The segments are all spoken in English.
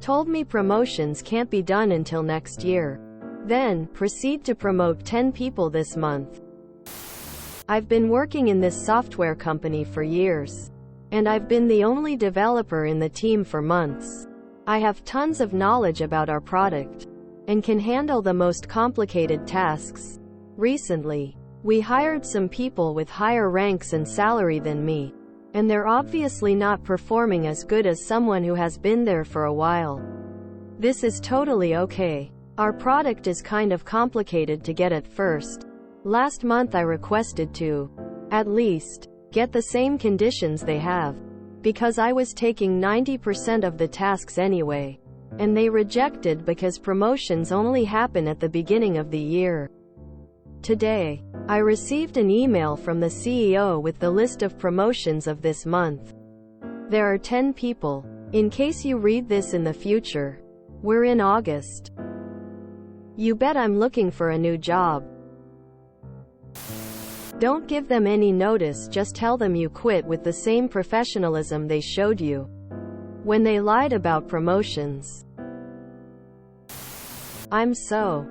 Told me promotions can't be done until next year. Then, proceed to promote 10 people this month. I've been working in this software company for years. And I've been the only developer in the team for months. I have tons of knowledge about our product. And can handle the most complicated tasks. Recently, we hired some people with higher ranks and salary than me. And they're obviously not performing as good as someone who has been there for a while. This is totally okay. Our product is kind of complicated to get at first. Last month I requested to, at least, get the same conditions they have. Because I was taking 90% of the tasks anyway. And they rejected because promotions only happen at the beginning of the year. Today, I received an email from the CEO with the list of promotions of this month. There are 10 people. In case you read this in the future. We're in August. You bet I'm looking for a new job. Don't give them any notice, just tell them you quit with the same professionalism they showed you when they lied about promotions. I'm so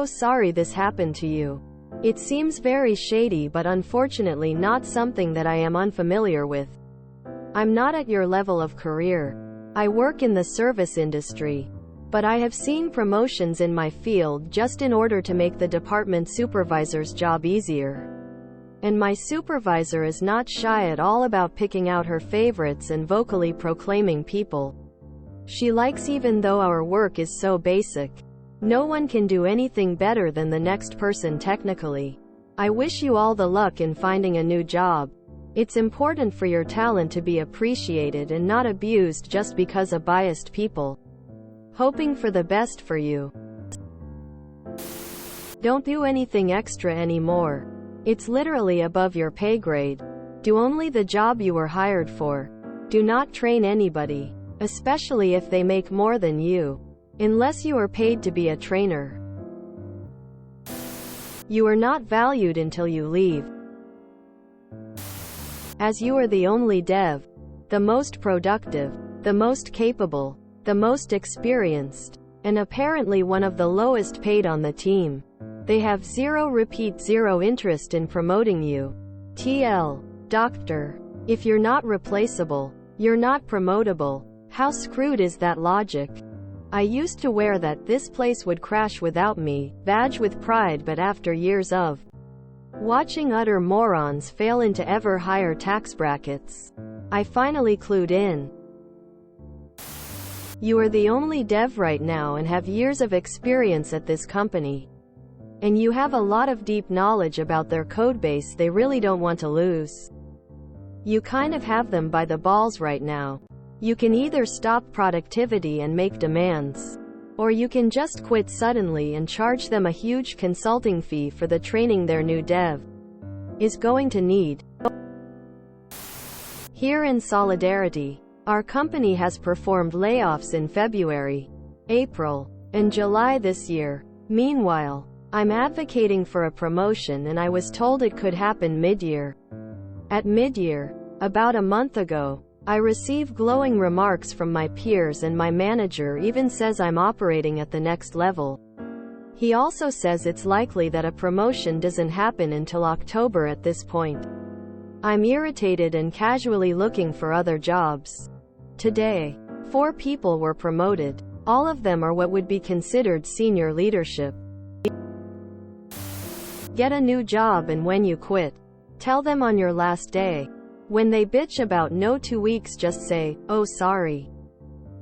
sorry this happened to you. It seems very shady, but unfortunately not something that I am unfamiliar with. I'm not at your level of career. I work in the service industry. But I have seen promotions in my field just in order to make the department supervisor's job easier. And my supervisor is not shy at all about picking out her favorites and vocally proclaiming people she likes, even though our work is so basic. No one can do anything better than the next person technically. I wish you all the luck in finding a new job. It's important for your talent to be appreciated and not abused just because of biased people. Hoping for the best for you. Don't do anything extra anymore. It's literally above your pay grade. Do only the job you were hired for. Do not train anybody, especially if they make more than you, unless you are paid to be a trainer. You are not valued until you leave. As you are the only dev, the most productive, the most capable, the most experienced, and apparently one of the lowest paid on the team. They have zero interest in promoting you. TL. Doctor. If you're not replaceable, you're not promotable. How screwed is that logic? I used to wear that this place would crash without me badge with pride, but after years of watching utter morons fail into ever higher tax brackets, I finally clued in. You are the only dev right now and have years of experience at this company. And you have a lot of deep knowledge about their codebase they really don't want to lose. You kind of have them by the balls right now. You can either stop productivity and make demands, or you can just quit suddenly and charge them a huge consulting fee for the training their new dev is going to need. Here in solidarity, our company has performed layoffs in February, April, and July this year. Meanwhile, I'm advocating for a promotion and I was told it could happen mid-year. At mid-year, about a month ago, I receive glowing remarks from my peers and my manager even says I'm operating at the next level. He also says it's likely that a promotion doesn't happen until October at this point. I'm irritated and casually looking for other jobs. Today, 4 people were promoted. All of them are what would be considered senior leadership. Get a new job, and when you quit, tell them on your last day. When they bitch about no 2 weeks, just say, "Oh, sorry.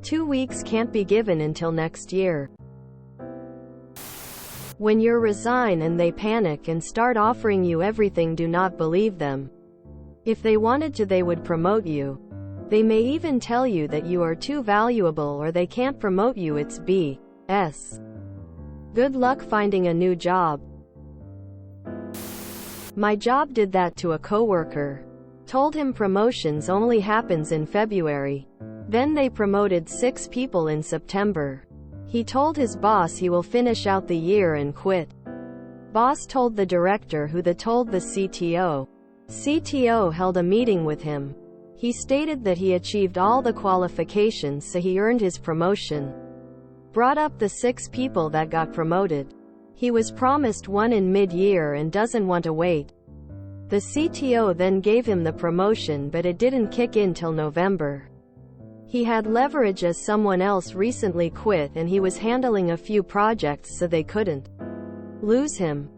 2 weeks can't be given until next year." When you resign and they panic and start offering you everything, do not believe them. If they wanted to, they would promote you. They may even tell you that you are too valuable or they can't promote you. It's BS. Good luck finding a new job. My job did that to a coworker. Told him promotions only happens in February. Then they promoted 6 people in September. He told his boss he will finish out the year and quit. Boss told the director, who told the CTO. CTO held a meeting with him. He stated that he achieved all the qualifications so he earned his promotion. Brought up the 6 people that got promoted. He was promised one in mid-year and doesn't want to wait. The CTO then gave him the promotion, but it didn't kick in till November. He had leverage as someone else recently quit and he was handling a few projects, so they couldn't lose him.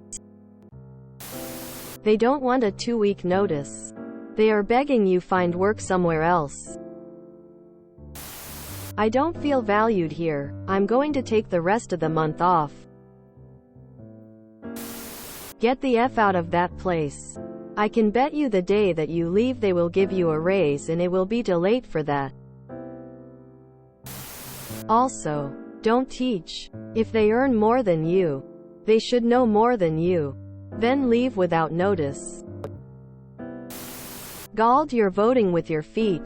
They don't want a 2-week notice. They are begging you find work somewhere else. I don't feel valued here. I'm going to take the rest of the month off. Get the F out of that place. I can bet you the day that you leave they will give you a raise and it will be too late for that. Also, don't teach. If they earn more than you, they should know more than you. Then leave without notice. Galled, you're voting with your feet.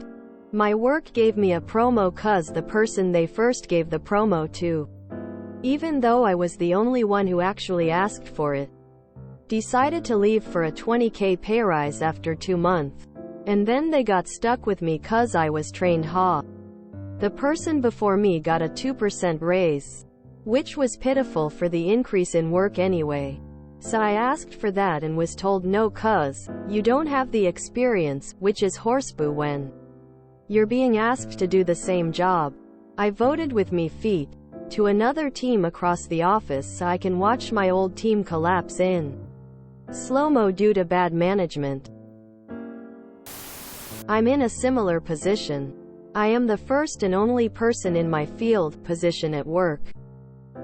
My work gave me a promo cause the person they first gave the promo to, even though I was the only one who actually asked for it, decided to leave for a 20k pay rise after 2 months. And then they got stuck with me cause I was trained ha. The person before me got a 2% raise, which was pitiful for the increase in work anyway. So I asked for that and was told no cause you don't have the experience, which is horseboo when you're being asked to do the same job. I voted with me feet to another team across the office so I can watch my old team collapse in slow-mo due to bad management. I'm in a similar position. I am the first and only person in my field position at work.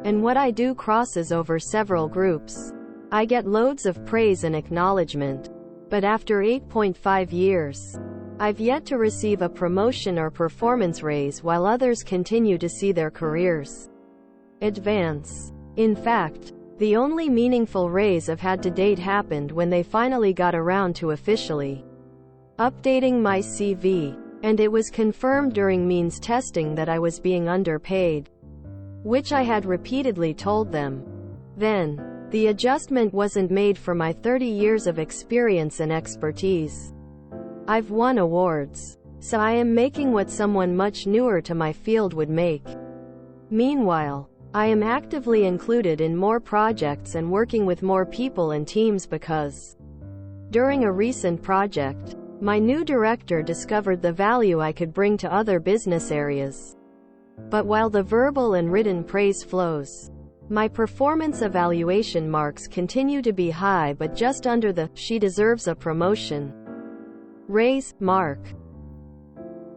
And what I do crosses over several groups. I get loads of praise and acknowledgement. But after 8.5 years, I've yet to receive a promotion or performance raise while others continue to see their careers advance. In fact, the only meaningful raise I've had to date happened when they finally got around to officially updating my CV, and it was confirmed during means testing that I was being underpaid, which I had repeatedly told them. Then, the adjustment wasn't made for my 30 years of experience and expertise. I've won awards, so I am making what someone much newer to my field would make. Meanwhile, I am actively included in more projects and working with more people and teams because, during a recent project, my new director discovered the value I could bring to other business areas. But while the verbal and written praise flows, my performance evaluation marks continue to be high but just under the "she deserves a promotion" raise mark.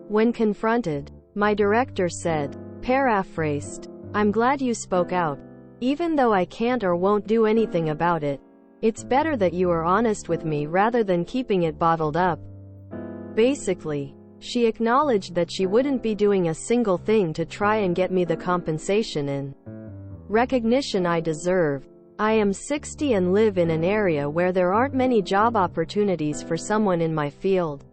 When confronted, my director said, paraphrased, "I'm glad you spoke out. Even though I can't or won't do anything about it, it's better that you are honest with me rather than keeping it bottled up." Basically, she acknowledged that she wouldn't be doing a single thing to try and get me the compensation and recognition I deserve. I am 60 and live in an area where there aren't many job opportunities for someone in my field.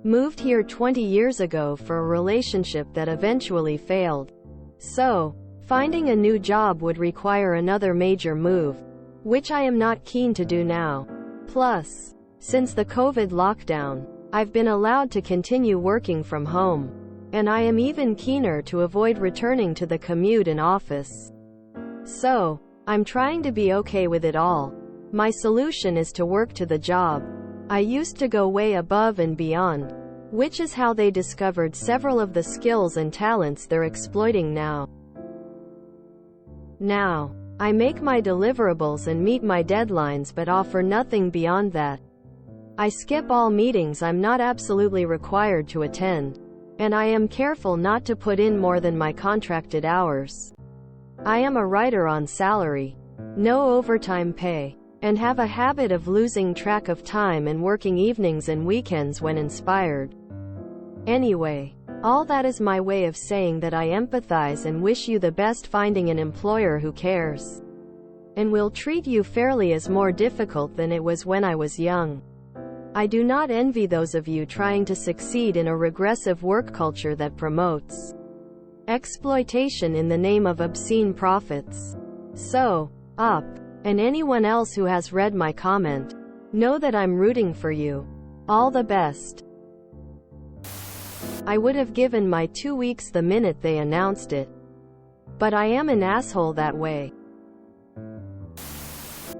Moved here 20 years ago for a relationship that eventually failed. So, finding a new job would require another major move, which I am not keen to do now. Plus, since the COVID lockdown, I've been allowed to continue working from home, and I am even keener to avoid returning to the commute and office. So, I'm trying to be okay with it all. My solution is to work to the job. I used to go way above and beyond, which is how they discovered several of the skills and talents they're exploiting now. Now, I make my deliverables and meet my deadlines but offer nothing beyond that. I skip all meetings I'm not absolutely required to attend, and I am careful not to put in more than my contracted hours. I am a writer on salary, no overtime pay, and have a habit of losing track of time and working evenings and weekends when inspired. Anyway, all that is my way of saying that I empathize and wish you the best finding an employer who cares and will treat you fairly is more difficult than it was when I was young. I do not envy those of you trying to succeed in a regressive work culture that promotes exploitation in the name of obscene profits. So, up. And anyone else who has read my comment, know that I'm rooting for you. All the best. I would have given my 2 weeks the minute they announced it. But I am an asshole that way.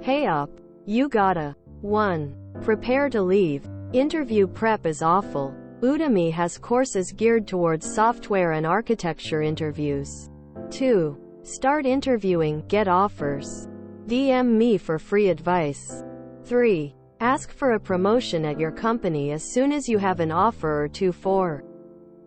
Hey up. You gotta 1. Prepare to leave. Interview prep is awful. Udemy has courses geared towards software and architecture interviews. 2. Start interviewing, get offers. DM me for free advice. 3. Ask for a promotion at your company as soon as you have an offer or two. 4.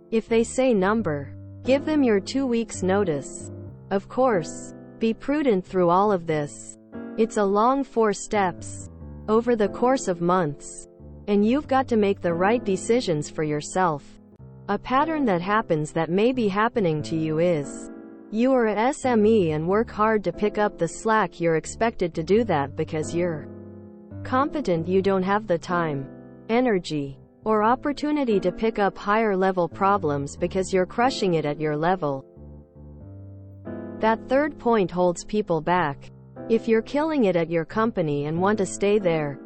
If they say number, give them your 2 weeks notice. Of course, be prudent through all of this. It's a long 4 steps over the course of months, and you've got to make the right decisions for yourself. A pattern that happens that may be happening to you is you are a SME and work hard to pick up the slack. You're expected to do that because you're competent. You don't have the time, energy, or opportunity to pick up higher level problems because you're crushing it at your level. That third point holds people back. If you're killing it at your company and want to stay there,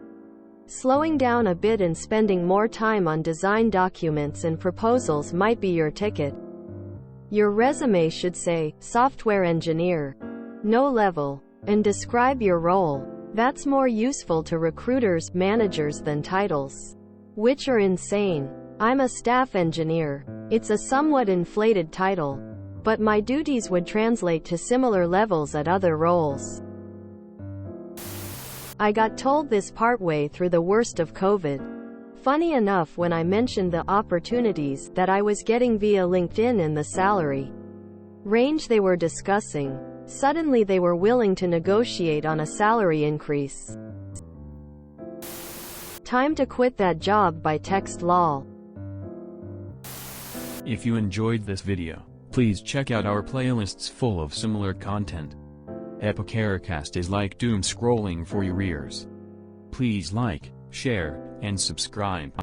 slowing down a bit and spending more time on design documents and proposals might be your ticket. Your resume should say, software engineer, no level, and describe your role. That's more useful to recruiters, managers than titles, which are insane. I'm a staff engineer. It's a somewhat inflated title, but my duties would translate to similar levels at other roles. I got told this partway through the worst of COVID. Funny enough, when I mentioned the opportunities that I was getting via LinkedIn and the salary range they were discussing, suddenly they were willing to negotiate on a salary increase. Time to quit that job by text lol. If you enjoyed this video, please check out our playlists full of similar content. Epicaricast is like doom scrolling for your ears. Please like, share, and subscribe.